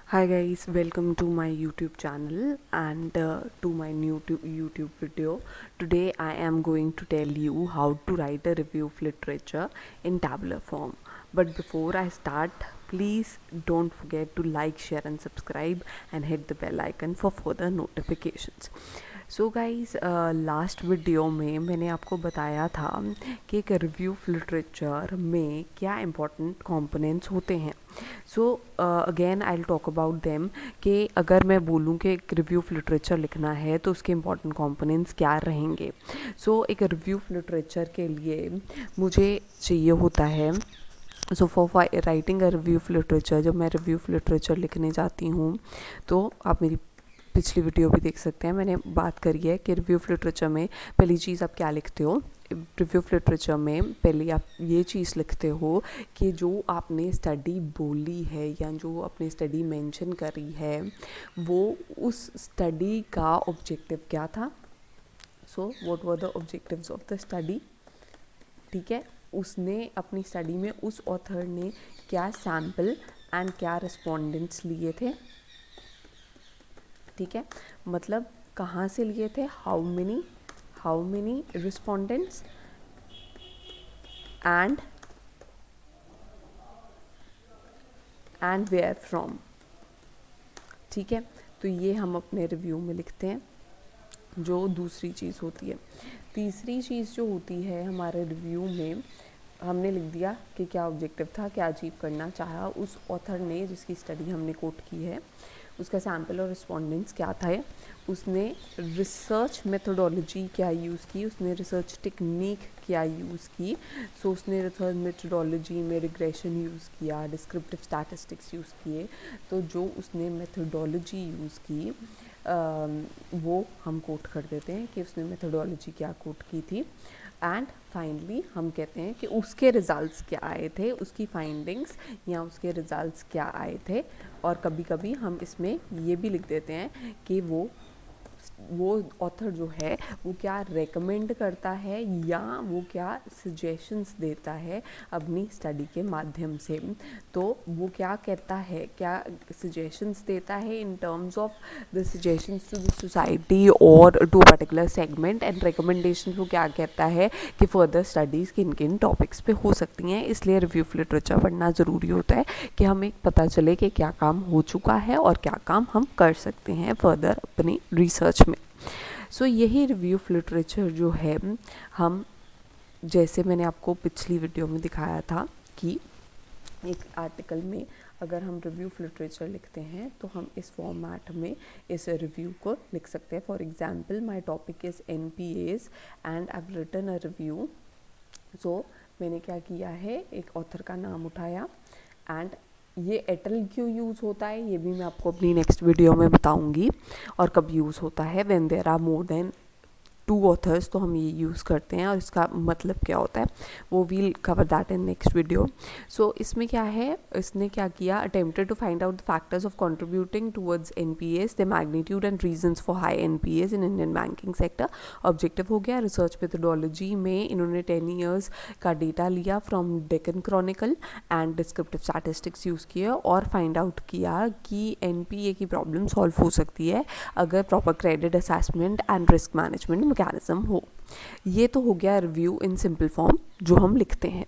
Hi guys, welcome to my YouTube channel and to my new YouTube video. Today I am going to tell you how to write a review of literature in tabular form. But before I start, please don't forget to like, share and subscribe and hit the bell icon for further notifications. So guys last video में मैंने आपको बताया था कि एक review of literature में क्या important components होते हैं. So again I will talk about them कि अगर मैं बोलूँ कि एक रिव्यू ऑफ लिटरेचर लिखना है तो उसके इम्पोर्टेंट कंपोनेंट्स क्या रहेंगे. सो एक रिव्यू ऑफ लिटरेचर के लिए मुझे चाहिए होता है. So for writing a review of literature, जब मैं रिव्यू ऑफ लिटरेचर लिखने जाती हूँ तो आप मेरी पिछली वीडियो भी देख सकते हैं. मैंने बात करी है कि रिव्यू ऑफ लिटरेचर में पहली चीज़ आप क्या लिखते हो. रिव्यू ऑफ लिटरेचर में पहले आप ये चीज़ लिखते हो कि जो आपने स्टडी बोली है या जो आपने स्टडी मेंशन करी है वो उस स्टडी का ऑब्जेक्टिव क्या था. So what were the objectives of the study. ठीक है, उसने अपनी स्टडी में उस ऑथर ने क्या सैम्पल एंड क्या रिस्पोंडेंट्स लिए थे. ठीक है, मतलब कहाँ से लिए थे, how many respondents and where from. ठीक है, तो ये हम अपने रिव्यू में लिखते हैं. जो दूसरी चीज़ होती है. तीसरी चीज़ जो होती है हमारे रिव्यू में, हमने लिख दिया कि क्या ऑब्जेक्टिव था, क्या अचीव करना चाहा उस ऑथर ने जिसकी स्टडी हमने कोट की है, उसका सैम्पल और रिस्पोंडेंट्स क्या था, उसने रिसर्च मेथोडोलॉजी क्या यूज़ की, उसने रिसर्च टेक्निक क्या यूज़ की. सो उसने रिसर्च मेथोडोलॉजी में रिग्रेशन यूज़ किया, डिस्क्रिप्टिव स्टैटिस्टिक्स यूज़ किए. तो जो उसने मेथोडोलॉजी यूज़ की वो हम कोट कर देते हैं कि उसने मेथोडोलॉजी क्या कोट की थी. एंड फाइनली हम कहते हैं कि उसके रिज़ल्ट्स क्या आए थे, उसकी फाइंडिंग्स या उसके रिज़ल्ट्स क्या आए थे. और कभी कभी हम इसमें ये भी लिख देते हैं कि वो ऑथर जो है वो क्या रेकमेंड करता है या वो क्या सजेशंस देता है अपनी स्टडी के माध्यम से. तो वो क्या कहता है, क्या सजेशंस देता है in terms of the suggestions to the society और to particular segment. And recommendation वो क्या कहता है कि फर्दर स्टडीज़ किन किन टॉपिक्स पे हो सकती हैं. इसलिए रिव्यू ऑफ लिटरेचर पढ़ना ज़रूरी होता है कि हमें पता चले कि क्या काम हो चुका है और क्या काम हम कर सकते हैं फर्दर अपनी रिसर्च में. सो यही रिव्यू ऑफ लिटरेचर जो है, हम जैसे मैंने आपको पिछली वीडियो में दिखाया था कि एक आर्टिकल में अगर हम रिव्यू ऑफ लिटरेचर लिखते हैं तो हम इस फॉर्मेट में इस रिव्यू को लिख सकते हैं. For example, my topic is NPAs and I have written a review. So मैंने क्या किया है, एक ऑथर का नाम उठाया. एंड ये एटल क्यों यूज़ होता है ये भी मैं आपको अपनी नेक्स्ट वीडियो में बताऊंगी. और कब यूज़ होता है, when there are more than 2 authors, तो हम ये यूज़ करते हैं. और इसका मतलब क्या होता है वो will cover that in next video. So इसमें क्या है, इसने क्या किया, attempted to find out the factors of contributing towards NPAs, the magnitude and reasons for high NPAs in Indian banking sector. Objective हो गया रिसर्च मेथोडोलॉजी में इन्होंने 10 ईयर्स का डेटा लिया from Deccan Chronicle and descriptive statistics use किया और find out किया कि एनपीए की प्रॉब्लम सॉल्व हो सकती है अगर proper credit assessment and risk management mechanism हो. ये तो हो गया रिव्यू इन सिंपल फॉर्म जो हम लिखते हैं.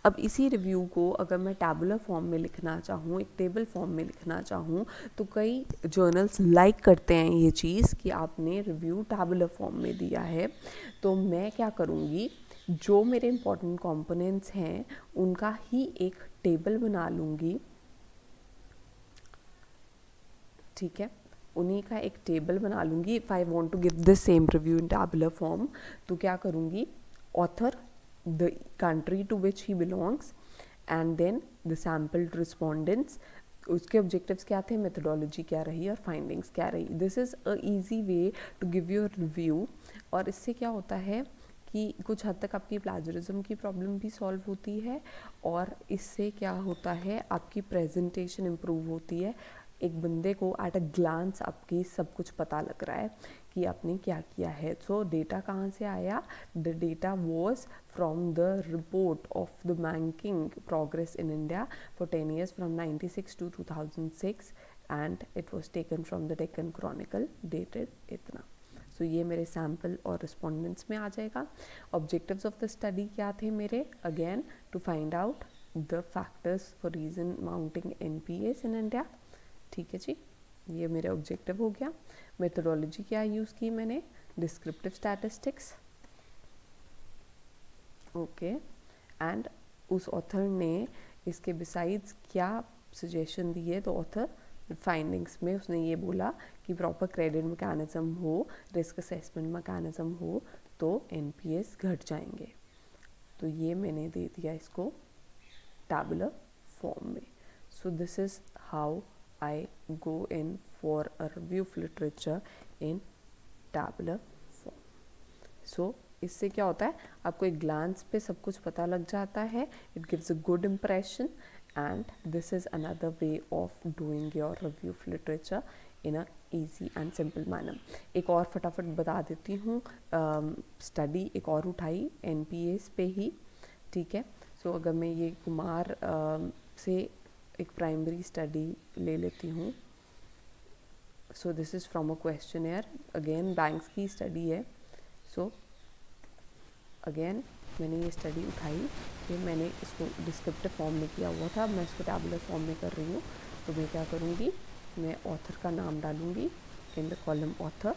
अब इसी रिव्यू को अगर मैं टैबुलर फॉर्म में लिखना चाहूँ, एक टेबल फॉर्म में लिखना चाहूँ, तो कई जर्नल्स लाइक करते हैं ये चीज़ कि आपने रिव्यू टैबुलर फॉर्म में दिया है. तो मैं क्या करूँगी, जो मेरे इंपॉर्टेंट कंपोनेंट्स हैं उनका ही एक टेबल बना लूँगी. ठीक है, उन्हीं का एक टेबल बना लूँगी. If I want to give the same review in tabular form तो क्या करूँगी, author, the country to which he belongs and then the sampled respondents, उसके ऑब्जेक्टिव्स क्या थे, मेथोडोलॉजी क्या रही और फाइंडिंग्स क्या रही. This is a easy way to give you review. और इससे क्या होता है कि कुछ हद तक आपकी प्लेजरिज्म की प्रॉब्लम भी सॉल्व होती है और इससे क्या होता है आपकी प्रेजेंटेशन इम्प्रूव होती है. एक बंदे को एट अ ग्लांस आपकी सब कुछ पता लग रहा है कि आपने क्या किया है. सो डेटा कहाँ से आया, the data was from the report of the banking progress in India for 10 years from 96 to 2006 and it was taken from the Deccan Chronicle dated इतना. सो ये मेरे सैम्पल और रिस्पॉन्डेंट्स में आ जाएगा. ऑब्जेक्टिव्स ऑफ द स्टडी क्या थे मेरे? Again to find out the factors for reason mounting NPAs in India. ठीक है जी, ये मेरे ऑब्जेक्टिव हो गया. मेथोडोलॉजी क्या यूज़ की मैंने? Descriptive statistics. ओके, एंड उस ऑथर ने इसके बिसाइड्स क्या सजेशन दिए? तो ऑथर फाइंडिंग्स में उसने ये बोला कि प्रॉपर क्रेडिट मैकेनिज्म हो, रिस्क असेसमेंट मैकेनिज्म हो तो NPAs घट जाएंगे. तो ये मैंने दे दिया इसको टैबुलर फॉर्म में. So this is how I go in for a review of literature in tabular form. So इससे क्या होता है, आपको एक ग्लांस पे सब कुछ पता लग जाता है. It gives a good impression and this is another way of doing your review of literature in a easy and simple manner. एक और फटाफट बता देती हूँ. स्टडी एक और उठाई NPAs पे ही. ठीक है, सो अगर मैं ये कुमार से एक प्राइमरी स्टडी ले लेती हूँ. So this is from a questionnaire. Again banks की स्टडी है. सो अगेन मैंने ये स्टडी उठाई, फिर मैंने इसको डिस्क्रिप्टिव फॉर्म में किया हुआ था. मैं इसको टैबुलर फॉर्म में कर रही हूँ. तो मैं क्या करूँगी, मैं ऑथर का नाम डालूँगी in the column author.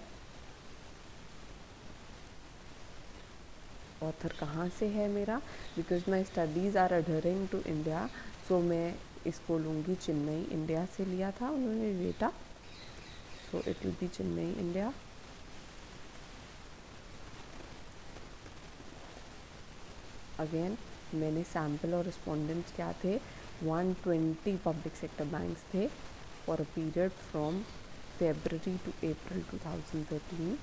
Author कहाँ से है मेरा? Because my studies are adhering to India. So मैं इसको लूँगी चेन्नई, इंडिया से लिया था उन्होंने डेटा. So it will be Chennai, India. Again मैंने सैम्पल और रिस्पॉन्डेंट्स क्या थे? 120 पब्लिक सेक्टर बैंक्स थे for a period from February to April 2013.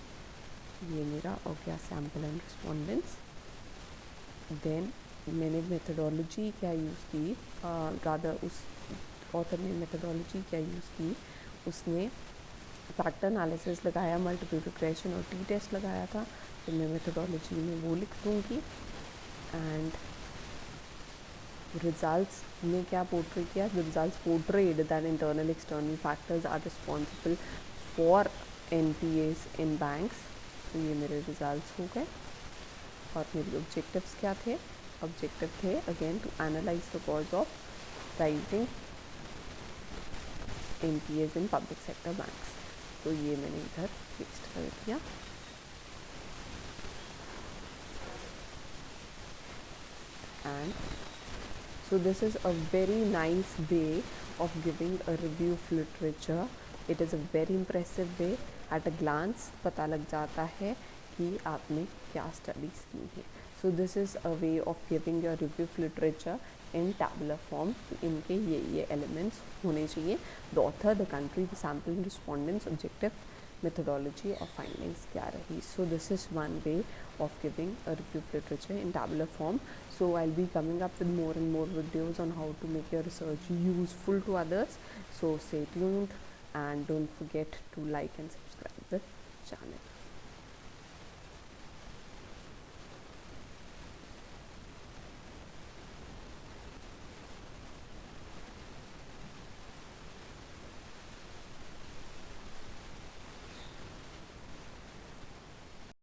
ये मेरा हो गया सैम्पल एंड रिस्पॉन्डेंट्स. देन मैंने मेथडोलॉजी क्या यूज़ की? रादर उस ऑथर ने मेथडोलॉजी क्या यूज़ की? उसने फैक्टर एनालिसिस लगाया, मल्टीपल रिग्रेशन और T-टेस्ट लगाया था. तो मैं मेथडोलॉजी में वो लिख दूँगी. एंड रिजल्ट्स ने क्या पोर्ट्रे किया? The results portrayed that internal external factors are responsible for NPAs in banks. तो ये मेरे रिजल्ट्स हो गए. और मेरे ऑब्जेक्टिव्स क्या थे? ऑब्जेक्टिव थे again to analyse the cause of rising NPAs in public sector banks. तो ये मैंने इधर पेस्ट कर दिया. And so this is a very nice way of giving a review of literature. It is a very impressive way. At a glance पता लग जाता है कि आपने क्या स्टडीज़ की है. So this is a way of giving your review of literature in tabular form. इनके ये elements होने चाहिए. The author, the country, the sample, respondents, objective, methodology और findings क्या रही. So this is one way of giving a review of literature in tabular form. So I'll be coming up with more and more videos on how to make your research useful to others. So stay tuned and don't forget to like and subscribe the channel.